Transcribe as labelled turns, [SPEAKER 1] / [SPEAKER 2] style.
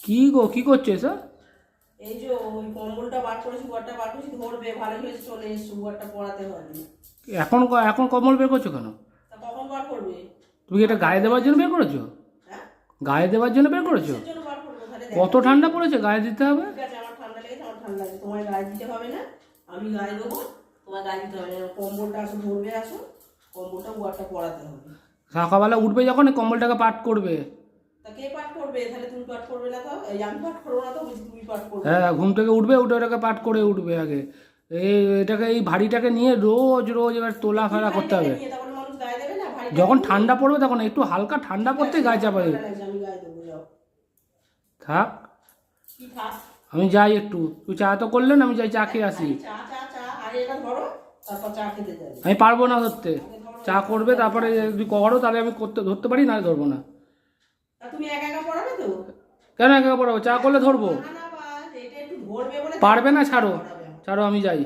[SPEAKER 1] কি গো, কি করছো এসব?
[SPEAKER 2] এই যে ওই কম্বলটা বার করেছি, সুগারটা বার করেছি, ধরবে ভালো হয়েছে, চলে এসে সুগারটা পড়াতে হবে।
[SPEAKER 1] এখন এখন কম্বল বের করছো কেন?
[SPEAKER 2] তা কখন বার করবে?
[SPEAKER 1] তুমি কি এটা গায়ে দেওয়ার জন্য বের করেছো?
[SPEAKER 2] হ্যাঁ,
[SPEAKER 1] গায়ে দেওয়ার জন্য বের করেছো?
[SPEAKER 2] কিসের জন্য বার করবো? তাহলে
[SPEAKER 1] কত
[SPEAKER 2] দেখো।
[SPEAKER 1] ঠান্ডা পড়েছে, গায়ে দিতে হবে।
[SPEAKER 2] ঠিক আছে, আমার ঠান্ডা লেগেছে, আমার ঠান্ডা লাগছে, তোমার গায়ে দিতে হবে না, আমি গায়ে দেবো, তোমার গায়ে দিতে হবে না। কম্বলটা আসো, ধরবে আসো, কম্বলটা সুগারটা পড়াতে হবে।
[SPEAKER 1] সকালবেলা উঠবে যখন এই কম্বলটাকে পাট করবে।
[SPEAKER 2] তা কে পাঠ করবে? তাহলে তুমি পাঠ করবে না? তো এই আমি পাঠ করবো না, তো বলছি তুমি পাঠ করবে।
[SPEAKER 1] হ্যাঁ, ঘুম থেকে উঠবে, উঠে ওটাকে পাট করে উঠবে আগে। এটাকে, এই ভারীটাকে নিয়ে রোজ রোজ এবার তোলা ফেলা করতে হবে।
[SPEAKER 2] নিয়ে তারপরে মানুষ গায়ে দেবে না ভারী?
[SPEAKER 1] যখন ঠান্ডা পড়বে তখন একটু হালকা ঠান্ডা পড়তে গায়ে চাপা দেবে।
[SPEAKER 2] আমি গায়ে দেবো, যাও।
[SPEAKER 1] থাক,
[SPEAKER 2] কি থাক?
[SPEAKER 1] আমি যাই একটু। তুই চা তো করলেন, আমি যাই চা খেয়ে আসি।
[SPEAKER 2] চা চা চা, আরে এটা ধরো, তারপর চা খেতে যাবে।
[SPEAKER 1] আমি পারবো না ধরতে। চা করবে, তারপরে যদি করো তাহলে আমি ধরতে পারি, না ধরবো না।
[SPEAKER 2] তা তুমি একা একা পড়াবে তো?
[SPEAKER 1] কেন একা পড়াবো? চা করলে ধরবো।
[SPEAKER 2] না না, বা এটা একটু ধরবে বলে
[SPEAKER 1] পারবে না, ছাড়ো
[SPEAKER 2] পড়াবে।
[SPEAKER 1] ছাড়ো, আমি যাই।